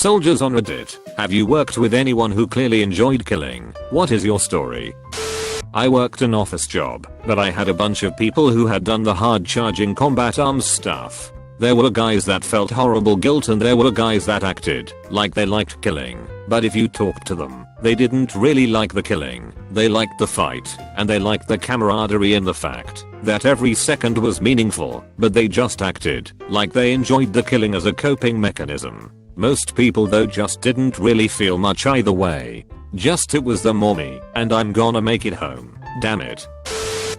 Soldiers on Reddit, have you worked with anyone who clearly enjoyed killing? What is your story? I worked an office job, but I had a bunch of people who had done the hard charging combat arms stuff. There were guys that felt horrible guilt and there were guys that acted like they liked killing. But if you talked to them, they didn't really like the killing. They liked the fight, and they liked the camaraderie and the fact that every second was meaningful, but they just acted like they enjoyed the killing as a coping mechanism. Most people though just didn't really feel much either way. Just it was the me, and I'm gonna make it home. Damn it.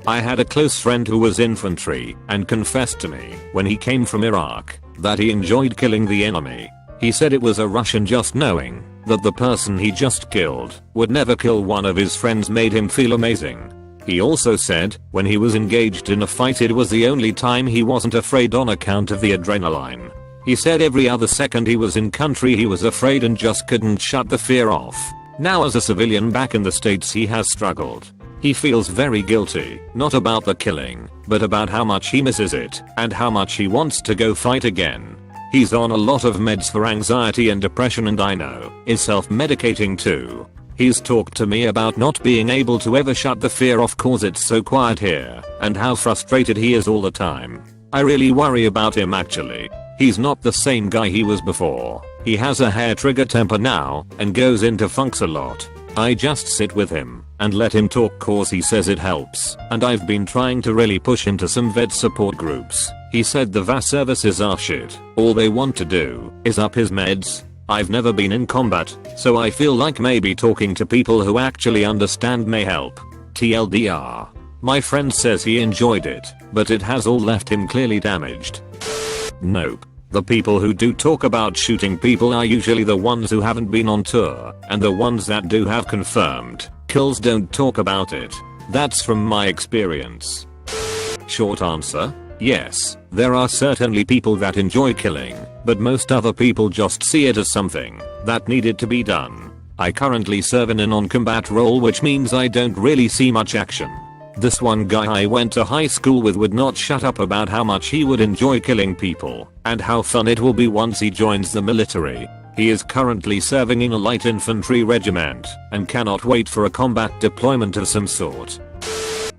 I had a close friend who was infantry and confessed to me when he came from Iraq that he enjoyed killing the enemy. He said it was a rush and just knowing that the person he just killed would never kill one of his friends made him feel amazing. He also said when he was engaged in a fight it was the only time he wasn't afraid on account of the adrenaline. He said every other second he was in country he was afraid and just couldn't shut the fear off. Now as a civilian back in the States he has struggled. He feels very guilty, not about the killing, but about how much he misses it and how much he wants to go fight again. He's on a lot of meds for anxiety and depression and I know is self-medicating too. He's talked to me about not being able to ever shut the fear off cause it's so quiet here and how frustrated he is all the time. I really worry about him actually. He's not the same guy he was before. He has a hair trigger temper now and goes into funks a lot. I just sit with him and let him talk cause he says it helps, and I've been trying to really push him to some vet support groups. He said the VA services are shit. All they want to do is up his meds. I've never been in combat, so I feel like maybe talking to people who actually understand may help. TLDR. My friend says he enjoyed it, but it has all left him clearly damaged. Nope. The people who do talk about shooting people are usually the ones who haven't been on tour, and the ones that do have confirmed kills don't talk about it. That's from my experience. Short answer? Yes, there are certainly people that enjoy killing, but most other people just see it as something that needed to be done. I currently serve in a non-combat role which means I don't really see much action. This one guy I went to high school with would not shut up about how much he would enjoy killing people and how fun it will be once he joins the military. He is currently serving in a light infantry regiment and cannot wait for a combat deployment of some sort.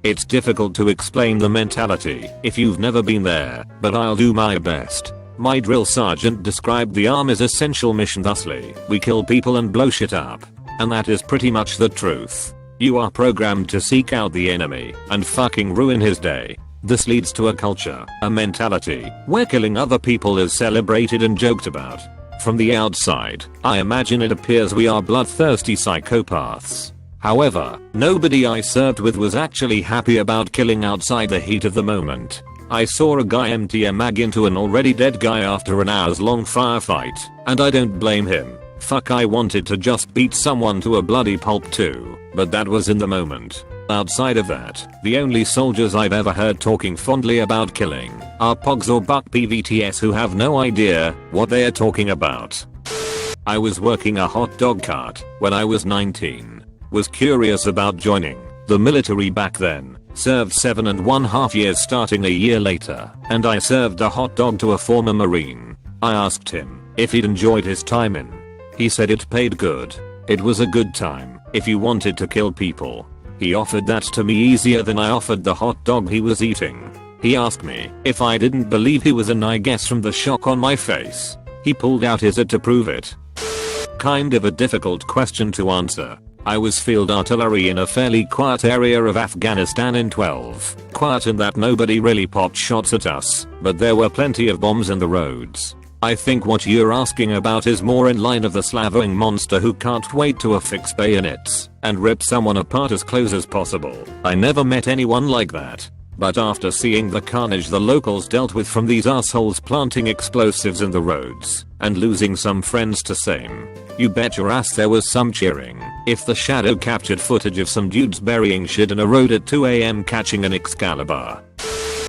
It's difficult to explain the mentality if you've never been there, but I'll do my best. My drill sergeant described the Army's essential mission thusly: we kill people and blow shit up. And that is pretty much the truth. You are programmed to seek out the enemy and fucking ruin his day. This leads to a culture, a mentality, where killing other people is celebrated and joked about. From the outside, I imagine it appears we are bloodthirsty psychopaths. However, nobody I served with was actually happy about killing outside the heat of the moment. I saw a guy empty a mag into an already dead guy after an hours long firefight, and I don't blame him. Fuck, I wanted to just beat someone to a bloody pulp too, but that was in the moment. Outside of that, the only soldiers I've ever heard talking fondly about killing are pogs or buck PVTs who have no idea what they are talking about. I was working a hot dog cart when I was 19. Was curious about joining the military back then. Served 7.5 years starting a year later, and I served a hot dog to a former Marine. I asked him if he'd enjoyed his time in. He said it paid good. It was a good time if you wanted to kill people. He offered that to me easier than I offered the hot dog he was eating. He asked me if I didn't believe he was, and I guess from the shock on my face, he pulled out his head to prove it. Kind of a difficult question to answer. I was field artillery in a fairly quiet area of Afghanistan in 12. Quiet in that nobody really popped shots at us, but there were plenty of bombs in the roads. I think what you're asking about is more in line of the slavering monster who can't wait to affix bayonets and rip someone apart as close as possible. I never met anyone like that. But after seeing the carnage the locals dealt with from these assholes planting explosives in the roads and losing some friends to same, you bet your ass there was some cheering if the shadow captured footage of some dudes burying shit in a road at 2 AM catching an Excalibur.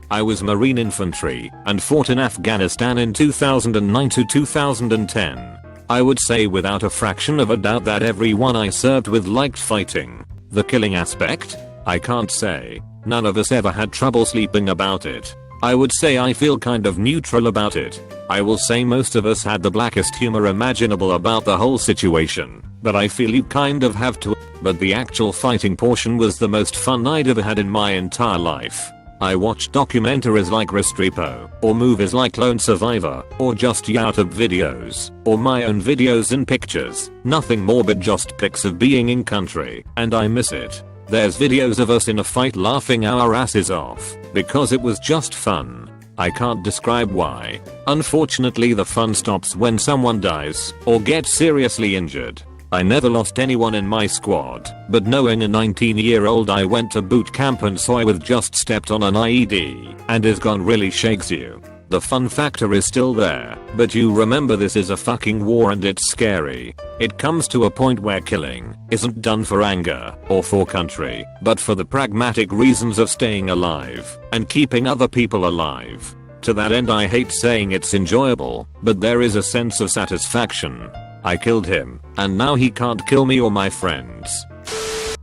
I was Marine Infantry and fought in Afghanistan in 2009 to 2010. I would say without a fraction of a doubt that everyone I served with liked fighting. The killing aspect? I can't say. None of us ever had trouble sleeping about it. I would say I feel kind of neutral about it. I will say most of us had the blackest humor imaginable about the whole situation, but I feel you kind of have to. But the actual fighting portion was the most fun I'd ever had in my entire life. I watched documentaries like Restrepo, or movies like Lone Survivor, or just YouTube videos, or my own videos and pictures. Nothing more but just pics of being in country, and I miss it. There's videos of us in a fight laughing our asses off, because it was just fun. I can't describe why. Unfortunately the fun stops when someone dies, or gets seriously injured. I never lost anyone in my squad, but knowing a 19-year-old I went to boot camp and saw with just stepped on an IED and is gone really shakes you. The fun factor is still there, but you remember this is a fucking war and it's scary. It comes to a point where killing isn't done for anger or for country, but for the pragmatic reasons of staying alive and keeping other people alive. To that end I hate saying it's enjoyable, but there is a sense of satisfaction. I killed him, and now he can't kill me or my friends.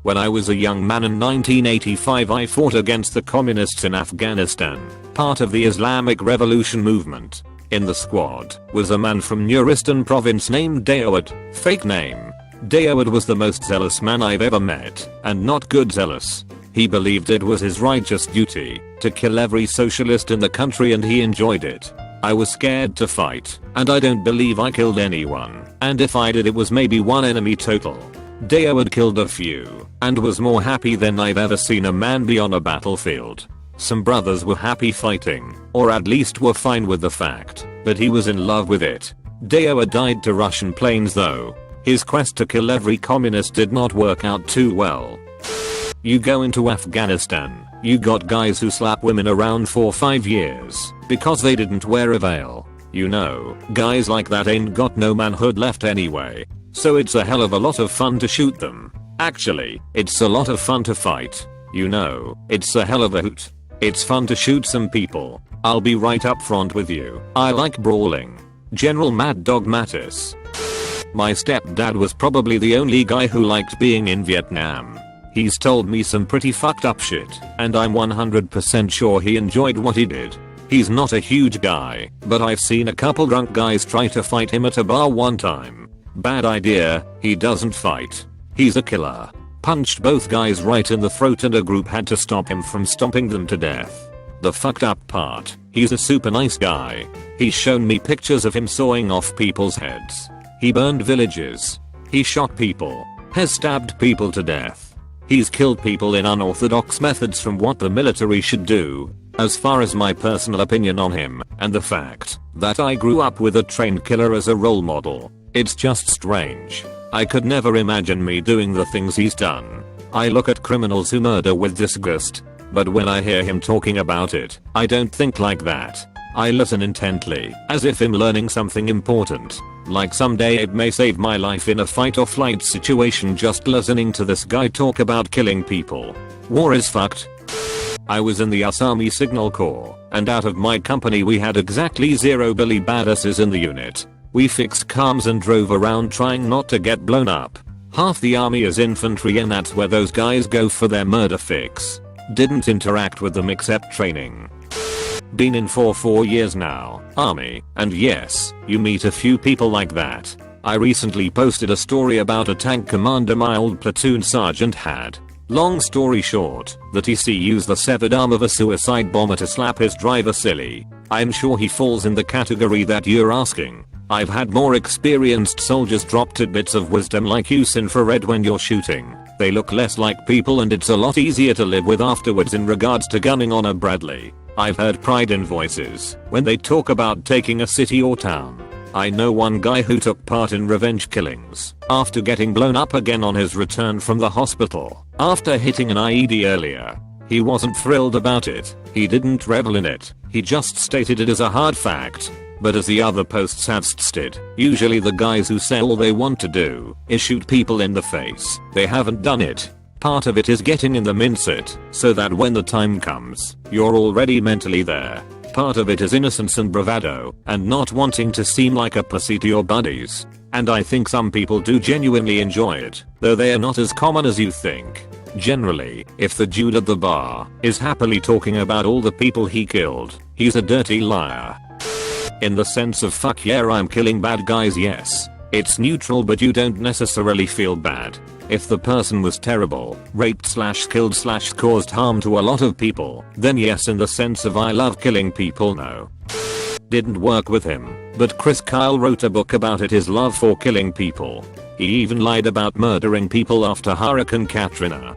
When I was a young man in 1985 I fought against the communists in Afghanistan, part of the Islamic Revolution movement. In the squad was a man from Nuristan province named Daoud, fake name. Daoud was the most zealous man I've ever met, and not good zealous. He believed it was his righteous duty to kill every socialist in the country and he enjoyed it. I was scared to fight, and I don't believe I killed anyone, and if I did it was maybe one enemy total. Daoud killed a few, and was more happy than I've ever seen a man be on a battlefield. Some brothers were happy fighting, or at least were fine with the fact, but he was in love with it. Daoud died to Russian planes though. His quest to kill every communist did not work out too well. You go into Afghanistan, you got guys who slap women around for 5 years because they didn't wear a veil. You know, guys like that ain't got no manhood left anyway. So it's a hell of a lot of fun to shoot them. Actually, it's a lot of fun to fight. You know, it's a hell of a hoot. It's fun to shoot some people. I'll be right up front with you. I like brawling. General Mad Dog Mattis. My stepdad was probably the only guy who liked being in Vietnam. He's told me some pretty fucked up shit, and I'm 100% sure he enjoyed what he did. He's not a huge guy, but I've seen a couple drunk guys try to fight him at a bar one time. Bad idea, he doesn't fight. He's a killer. Punched both guys right in the throat and a group had to stop him from stomping them to death. The fucked up part, he's a super nice guy. He's shown me pictures of him sawing off people's heads. He burned villages. He shot people. Has stabbed people to death. He's killed people in unorthodox methods from what the military should do. As far as my personal opinion on him, and the fact that I grew up with a trained killer as a role model, it's just strange. I could never imagine me doing the things he's done. I look at criminals who murder with disgust, but when I hear him talking about it, I don't think like that. I listen intently, as if I'm learning something important. Like someday it may save my life in a fight or flight situation just listening to this guy talk about killing people. War is fucked. I was in the US Army Signal Corps, and out of my company we had exactly 0 Billy badasses in the unit. We fixed comms and drove around trying not to get blown up. Half the army is infantry and that's where those guys go for their murder fix. Didn't interact with them except training. Been in for 4 years now, army, and yes, you meet a few people like that. I recently posted a story about a tank commander my old platoon sergeant had. Long story short, the TC used the severed arm of a suicide bomber to slap his driver silly. I'm sure he falls in the category that you're asking. I've had more experienced soldiers drop tidbits of wisdom like use infrared when you're shooting. They look less like people and it's a lot easier to live with afterwards in regards to gunning on a Bradley. I've heard pride in voices when they talk about taking a city or town. I know one guy who took part in revenge killings after getting blown up again on his return from the hospital after hitting an IED earlier. He wasn't thrilled about it. He didn't revel in it. He just stated it as a hard fact. But as the other posts have stated, usually the guys who say all they want to do is shoot people in the face. They haven't done it. Part of it is getting in the mindset, so that when the time comes, you're already mentally there. Part of it is innocence and bravado, and not wanting to seem like a pussy to your buddies. And I think some people do genuinely enjoy it, though they are not as common as you think. Generally, if the dude at the bar is happily talking about all the people he killed, he's a dirty liar. In the sense of fuck yeah I'm killing bad guys, yes. It's neutral, but you don't necessarily feel bad. If the person was terrible, raped / killed / caused harm to a lot of people, then yes, in the sense of I love killing people, no. Didn't work with him, but Chris Kyle wrote a book about it, his love for killing people. He even lied about murdering people after Hurricane Katrina.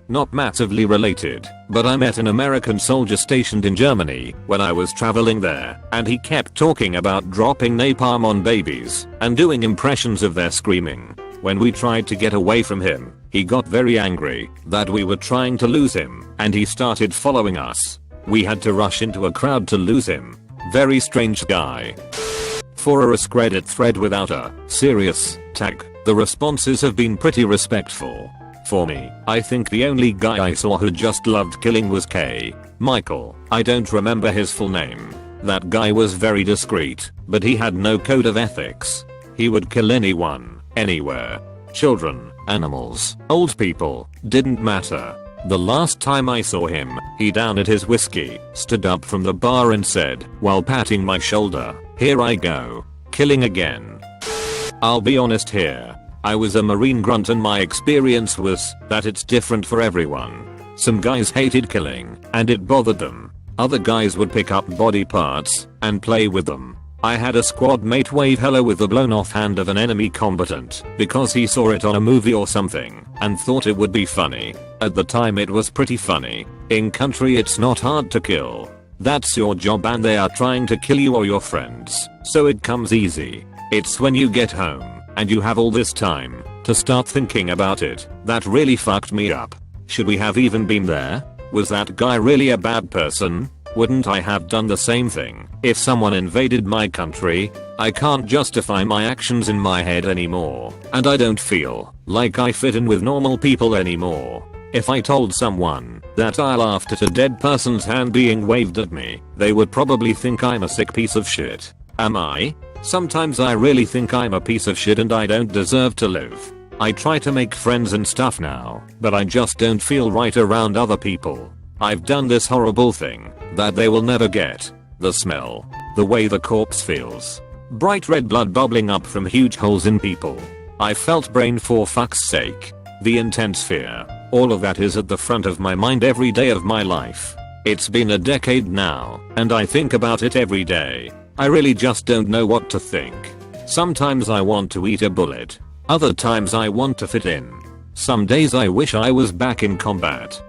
Not massively related, but I met an American soldier stationed in Germany when I was traveling there, and he kept talking about dropping napalm on babies and doing impressions of their screaming. When we tried to get away from him, he got very angry that we were trying to lose him, and he started following us. We had to rush into a crowd to lose him. Very strange guy. For a AskReddit thread without a serious tag, the responses have been pretty respectful. For me, I think the only guy I saw who just loved killing was Michael. I don't remember his full name. That guy was very discreet, but he had no code of ethics. He would kill anyone, anywhere. Children, animals, old people, didn't matter. The last time I saw him, he downed his whiskey, stood up from the bar and said, while patting my shoulder, "Here I go. Killing again." I'll be honest here. I was a Marine grunt and my experience was that it's different for everyone. Some guys hated killing, and it bothered them. Other guys would pick up body parts and play with them. I had a squad mate wave hello with the blown off hand of an enemy combatant because he saw it on a movie or something and thought it would be funny. At the time it was pretty funny. In country it's not hard to kill. That's your job and they are trying to kill you or your friends, so it comes easy. It's when you get home and you have all this time to start thinking about it that really fucked me up. Should we have even been there? Was that guy really a bad person? Wouldn't I have done the same thing if someone invaded my country? I can't justify my actions in my head anymore, and I don't feel like I fit in with normal people anymore. If I told someone that I laughed at a dead person's hand being waved at me, they would probably think I'm a sick piece of shit. Am I? Sometimes I really think I'm a piece of shit and I don't deserve to live. I try to make friends and stuff now, but I just don't feel right around other people. I've done this horrible thing that they will never get. The smell. The way the corpse feels. Bright red blood bubbling up from huge holes in people. I felt brain for fuck's sake. The intense fear. All of that is at the front of my mind every day of my life. It's been a decade now, and I think about it every day. I really just don't know what to think. Sometimes I want to eat a bullet. Other times I want to fit in. Some days I wish I was back in combat.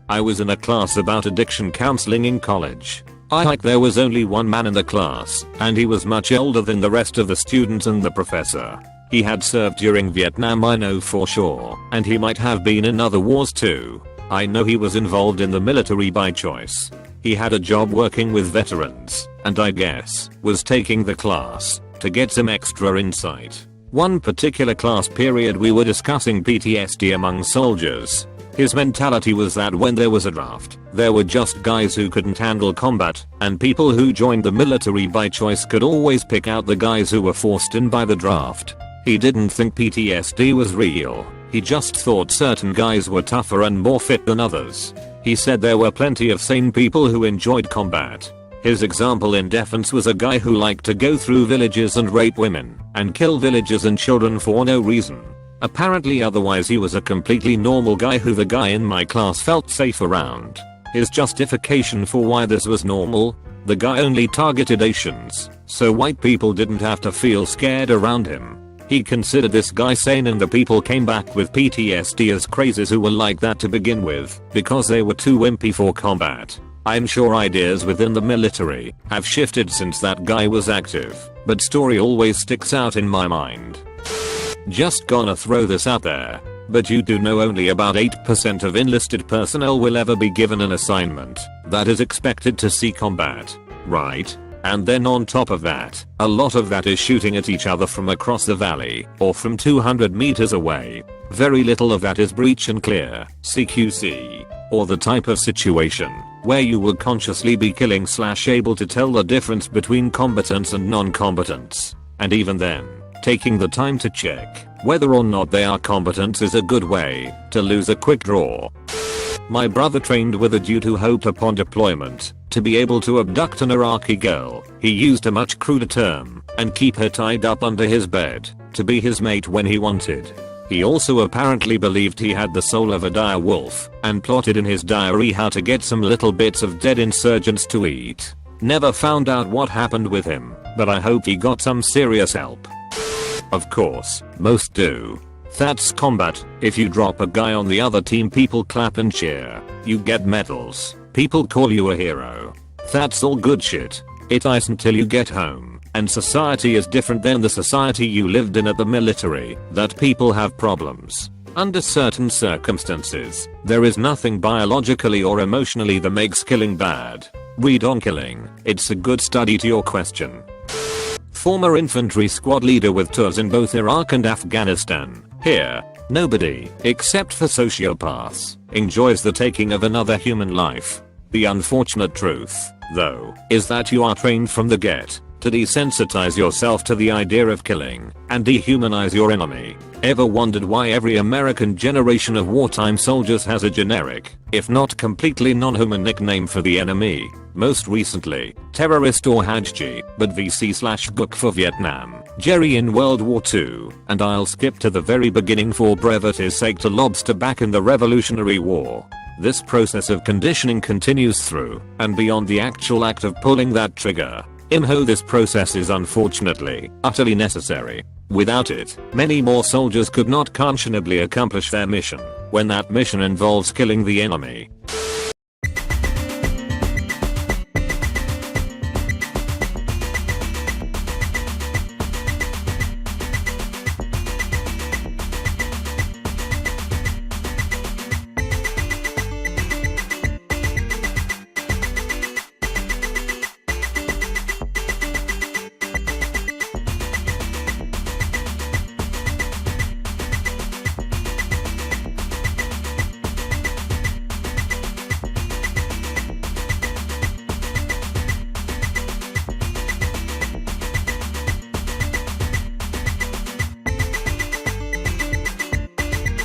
I was in a class about addiction counseling in college. There was only one man in the class, and he was much older than the rest of the students and the professor. He had served during Vietnam, I know for sure, and he might have been in other wars too. I know he was involved in the military by choice. He had a job working with veterans, and I guess was taking the class to get some extra insight. One particular class period we were discussing PTSD among soldiers. His mentality was that when there was a draft, there were just guys who couldn't handle combat, and people who joined the military by choice could always pick out the guys who were forced in by the draft. He didn't think PTSD was real. He just thought certain guys were tougher and more fit than others. He said there were plenty of sane people who enjoyed combat. His example in defense was a guy who liked to go through villages and rape women and kill villagers and children for no reason. Apparently otherwise he was a completely normal guy who the guy in my class felt safe around. His justification for why this was normal? The guy only targeted Asians, so white people didn't have to feel scared around him. He considered this guy sane and the people came back with PTSD as crazies who were like that to begin with because they were too wimpy for combat. I'm sure ideas within the military have shifted since that guy was active, but story always sticks out in my mind. Just gonna throw this out there, but you do know only about 8% of enlisted personnel will ever be given an assignment that is expected to see combat, right? And then on top of that, a lot of that is shooting at each other from across the valley or from 200 meters away. Very little of that is breach and clear, CQC, or the type of situation where you will consciously be killing / able to tell the difference between combatants and non-combatants. And even then, taking the time to check Whether or not they are competent is a good way to lose a quick draw. My brother trained with a due to hope upon deployment to be able to abduct an Iraqi girl. He used a much cruder term and keep her tied up under his bed to be his mate when he wanted. He also apparently believed he had the soul of a dire wolf and plotted in his diary how to get some little bits of dead insurgents to eat. Never found out what happened with him, but I hope he got some serious help. Of course, most do. That's combat. If you drop a guy on the other team, people clap and cheer. You get medals. People call you a hero. That's all good shit. It isn't until you get home, and society is different than the society you lived in at the military, that people have problems. Under certain circumstances, there is nothing biologically or emotionally that makes killing bad. Read on killing. It's a good study to your question. Former infantry squad leader with tours in both Iraq and Afghanistan. Here, nobody, except for sociopaths, enjoys the taking of another human life. The unfortunate truth, though, is that you are trained from the get to desensitize yourself to the idea of killing and dehumanize your enemy. Ever wondered why every American generation of wartime soldiers has a generic, if not completely non-human nickname for the enemy? Most recently, terrorist or Hajji, but VC/Gook for Vietnam, Jerry in World War II, and I'll skip to the very beginning for brevity's sake to Lobster back in the Revolutionary War. This process of conditioning continues through and beyond the actual act of pulling that trigger. Imho, this process is unfortunately utterly necessary. Without it, many more soldiers could not conscionably accomplish their mission, when that mission involves killing the enemy.